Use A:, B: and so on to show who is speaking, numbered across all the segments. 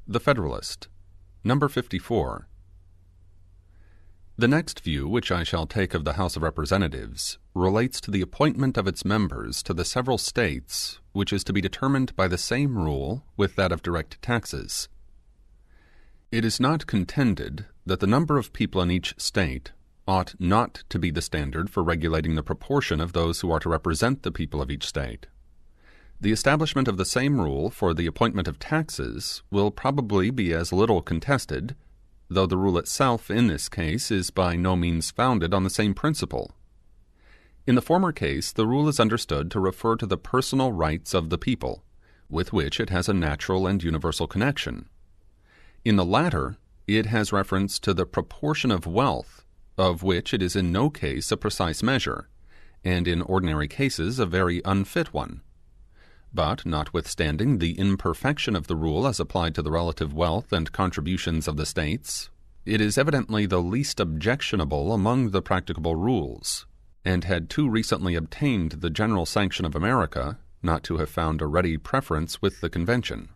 A: The Federalist No. 54. The next view which I shall take of the House of Representatives relates to the appointment of its members to the several states, which is to be determined by the same rule with that of direct taxes. It is not contended that the number of people in each state ought not to be the standard for regulating the proportion of those who are to represent the people of each state. The establishment of the same rule for the appointment of taxes will probably be as little contested, though the rule itself in this case is by no means founded on the same principle. In the former case, the rule is understood to refer to the personal rights of the people, with which it has a natural and universal connection. In the latter, it has reference to the proportion of wealth, of which it is in no case a precise measure, and in ordinary cases a very unfit one. But, notwithstanding the imperfection of the rule as applied to the relative wealth and contributions of the states, it is evidently the least objectionable among the practicable rules, and had too recently obtained the general sanction of America not to have found a ready preference with the convention.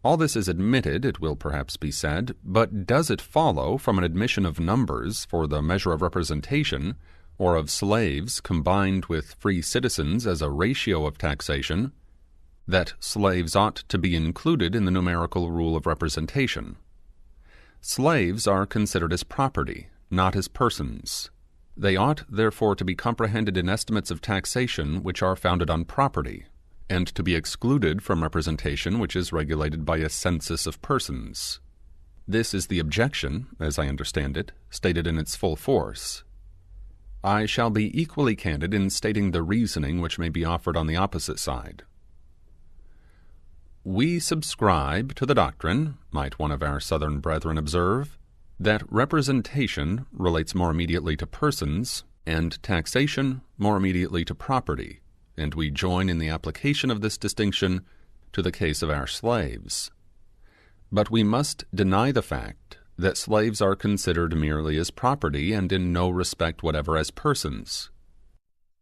A: All this is admitted, it will perhaps be said, but does it follow from an admission of numbers for the measure of representation, or of slaves combined with free citizens as a ratio of taxation, that slaves ought to be included in the numerical rule of representation? Slaves are considered as property, not as persons. They ought therefore to be comprehended in estimates of taxation which are founded on property, and to be excluded from representation which is regulated by a census of persons. This is the objection, as I understand it, stated in its full force. I shall be equally candid in stating the reasoning which may be offered on the opposite side. We subscribe to the doctrine, might one of our Southern brethren observe, that representation relates more immediately to persons, and taxation more immediately to property, and we join in the application of this distinction to the case of our slaves. But we must deny the fact that slaves are considered merely as property and in no respect whatever as persons.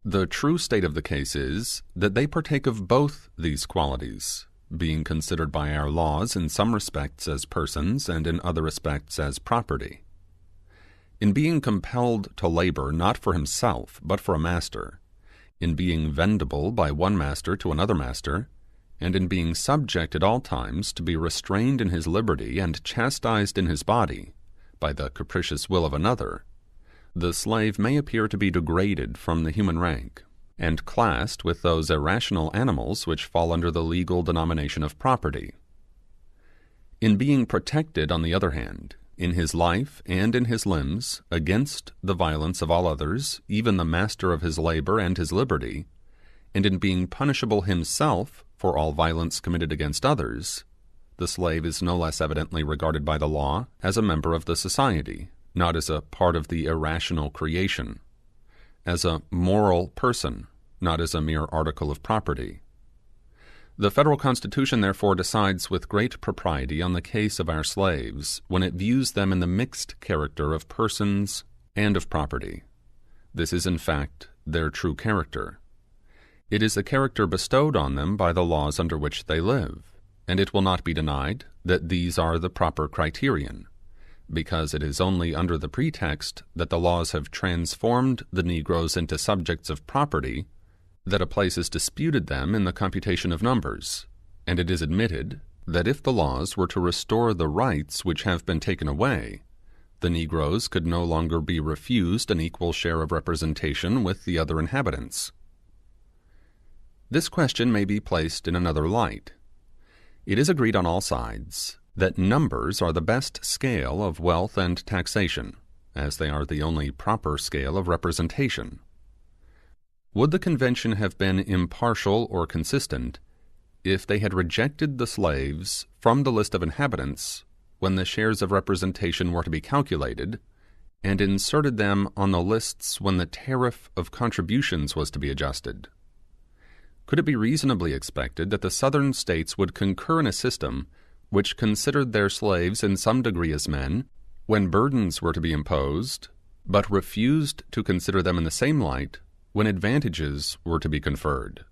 A: The true state of the case is that they partake of both these qualities, being considered by our laws in some respects as persons and in other respects as property. In being compelled to labor not for himself but for a master, in being vendible by one master to another master, and in being subject at all times to be restrained in his liberty and chastised in his body by the capricious will of another, the slave may appear to be degraded from the human rank, and classed with those irrational animals which fall under the legal denomination of property. In being protected, on the other hand, in his life and in his limbs, against the violence of all others, even the master of his labor and his liberty, and in being punishable himself for all violence committed against others, the slave is no less evidently regarded by the law as a member of the society, not as a part of the irrational creation, as a moral person, not as a mere article of property. The federal Constitution therefore decides with great propriety on the case of our slaves when it views them in the mixed character of persons and of property. This is in fact their true character. It is the character bestowed on them by the laws under which they live, and it will not be denied that these are the proper criterion, because it is only under the pretext that the laws have transformed the Negroes into subjects of property that a place is disputed them in the computation of numbers, and it is admitted that if the laws were to restore the rights which have been taken away, the Negroes could no longer be refused an equal share of representation with the other inhabitants. This question may be placed in another light. It is agreed on all sides that numbers are the best scale of wealth and taxation, as they are the only proper scale of representation. Would the convention have been impartial or consistent if they had rejected the slaves from the list of inhabitants when the shares of representation were to be calculated, and inserted them on the lists when the tariff of contributions was to be adjusted? Could it be reasonably expected that the Southern states would concur in a system which considered their slaves in some degree as men, when burdens were to be imposed, but refused to consider them in the same light when advantages were to be conferred?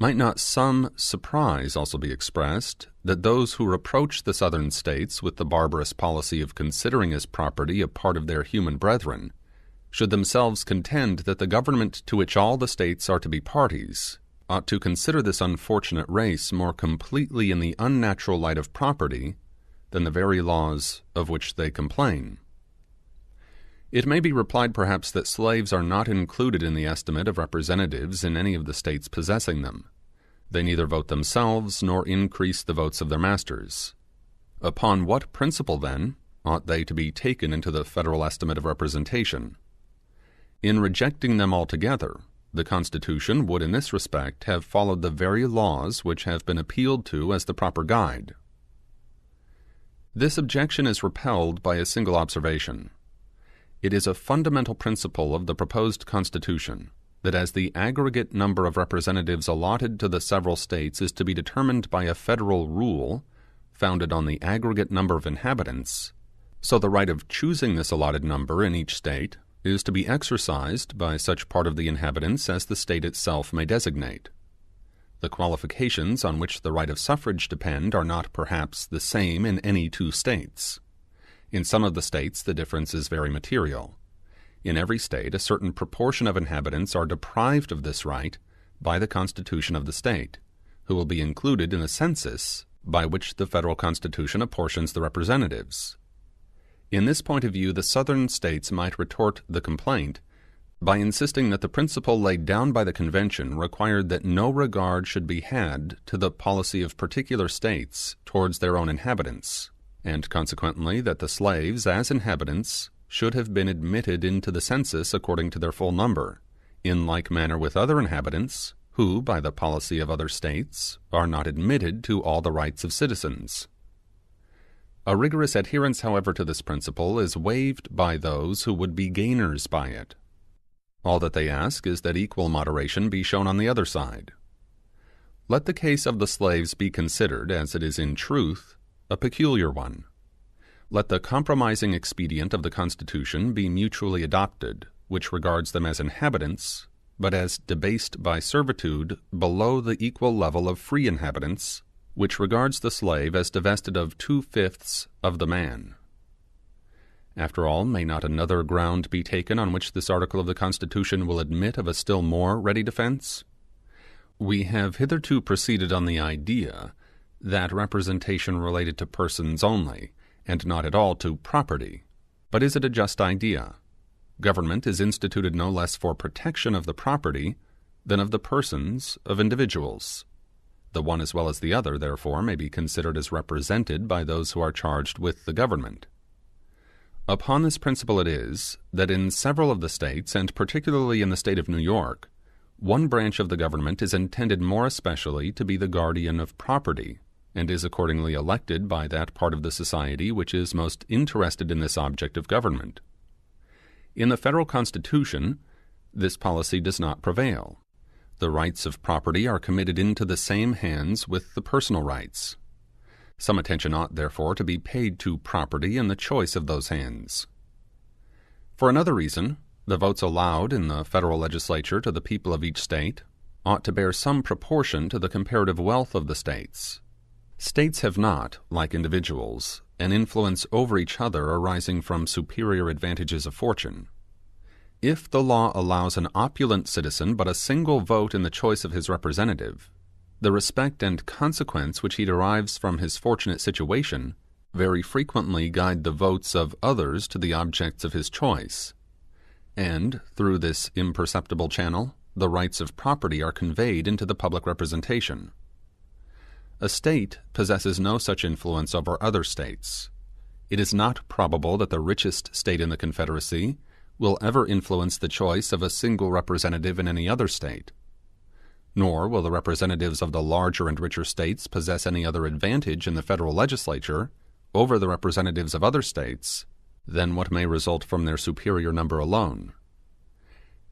A: Might not some surprise also be expressed that those who reproach the Southern states with the barbarous policy of considering as property a part of their human brethren should themselves contend that the government to which all the states are to be parties ought to consider this unfortunate race more completely in the unnatural light of property than the very laws of which they complain? It may be replied perhaps that slaves are not included in the estimate of representatives in any of the states possessing them. They neither vote themselves nor increase the votes of their masters. Upon what principle, then, ought they to be taken into the federal estimate of representation? In rejecting them altogether, the Constitution would in this respect have followed the very laws which have been appealed to as the proper guide. This objection is repelled by a single observation. It is a fundamental principle of the proposed Constitution that as the aggregate number of representatives allotted to the several states is to be determined by a federal rule founded on the aggregate number of inhabitants, so the right of choosing this allotted number in each state is to be exercised by such part of the inhabitants as the state itself may designate. The qualifications on which the right of suffrage depend are not perhaps the same in any two states. In some of the states the difference is very material. In every state a certain proportion of inhabitants are deprived of this right by the constitution of the state, who will be included in the census by which the federal constitution apportions the representatives. In this point of view the southern states might retort the complaint by insisting that the principle laid down by the convention required that no regard should be had to the policy of particular states towards their own inhabitants, and consequently that the slaves as inhabitants should have been admitted into the census according to their full number, in like manner with other inhabitants who, by the policy of other states, are not admitted to all the rights of citizens. A rigorous adherence, however, to this principle is waived by those who would be gainers by it. All that they ask is that equal moderation be shown on the other side. Let the case of the slaves be considered, as it is in truth, a peculiar one. Let the compromising expedient of the Constitution be mutually adopted, which regards them as inhabitants, but as debased by servitude below the equal level of free inhabitants, which regards the slave as divested of 2/5 of the man. After all, may not another ground be taken on which this article of the Constitution will admit of a still more ready defense? We have hitherto proceeded on the idea that representation related to persons only, and not at all to property. But is it a just idea? Government is instituted no less for protection of the property than of the persons of individuals. The one as well as the other, therefore, may be considered as represented by those who are charged with the government. Upon this principle it is that in several of the states, and particularly in the state of New York, one branch of the government is intended more especially to be the guardian of property, and is accordingly elected by that part of the society which is most interested in this object of government. In the federal Constitution, this policy does not prevail. The rights of property are committed into the same hands with the personal rights. Some attention ought, therefore, to be paid to property in the choice of those hands. For another reason, the votes allowed in the federal legislature to the people of each state ought to bear some proportion to the comparative wealth of the states. States have not, like individuals, an influence over each other arising from superior advantages of fortune. If the law allows an opulent citizen but a single vote in the choice of his representative, the respect and consequence which he derives from his fortunate situation very frequently guide the votes of others to the objects of his choice, and through this imperceptible channel the rights of property are conveyed into the public representation. A state possesses no such influence over other states. It is not probable that the richest state in the Confederacy will ever influence the choice of a single representative in any other state. Nor will the representatives of the larger and richer states possess any other advantage in the federal legislature over the representatives of other states than what may result from their superior number alone.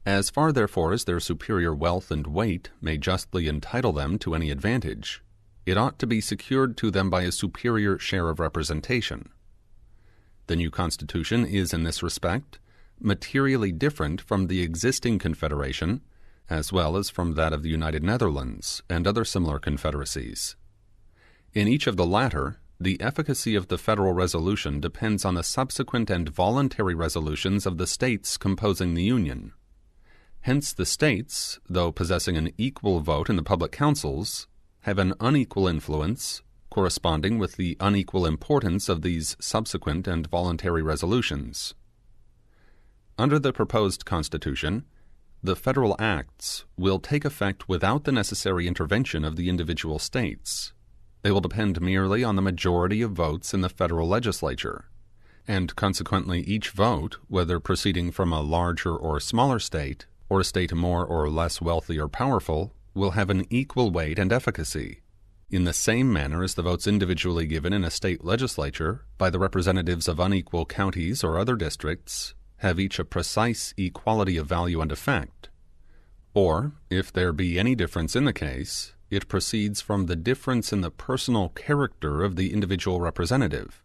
A: As far, therefore, as their superior wealth and weight may justly entitle them to any advantage, it ought to be secured to them by a superior share of representation. The new Constitution is in this respect materially different from the existing Confederation as well as from that of the United Netherlands and other similar confederacies. In each of the latter, the efficacy of the federal resolution depends on the subsequent and voluntary resolutions of the states composing the Union. Hence the states, though possessing an equal vote in the public councils, have an unequal influence corresponding with the unequal importance of these subsequent and voluntary resolutions. Under the proposed Constitution, the federal acts will take effect without the necessary intervention of the individual states. They will depend merely on the majority of votes in the federal legislature, and consequently each vote, whether proceeding from a larger or smaller state, or a state more or less wealthy or powerful, will have an equal weight and efficacy, in the same manner as the votes individually given in a state legislature by the representatives of unequal counties or other districts have each a precise equality of value and effect. Or, if there be any difference in the case, it proceeds from the difference in the personal character of the individual representative,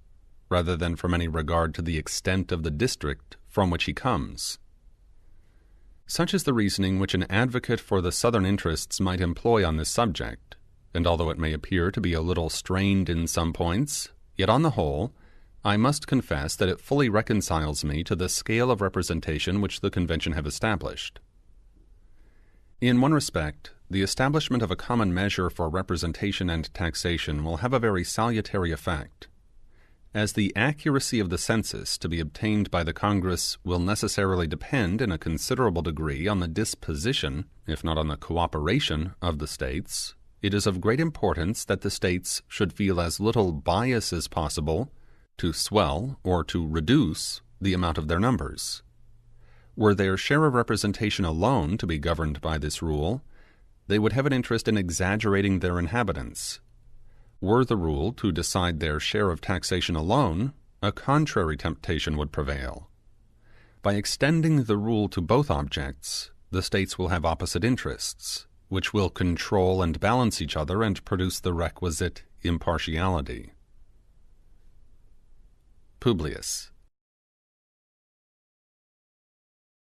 A: rather than from any regard to the extent of the district from which he comes. Such is the reasoning which an advocate for the Southern interests might employ on this subject, and although it may appear to be a little strained in some points, yet on the whole, I must confess that it fully reconciles me to the scale of representation which the Convention have established. In one respect, the establishment of a common measure for representation and taxation will have a very salutary effect, as the accuracy of the census to be obtained by the Congress will necessarily depend in a considerable degree on the disposition, if not on the cooperation, of the states. It is of great importance that the states should feel as little bias as possible to swell or to reduce the amount of their numbers. Were their share of representation alone to be governed by this rule, they would have an interest in exaggerating their inhabitants. Were the rule to decide their share of taxation alone, a contrary temptation would prevail. By extending the rule to both objects, the states will have opposite interests, which will control and balance each other and produce the requisite impartiality. Publius.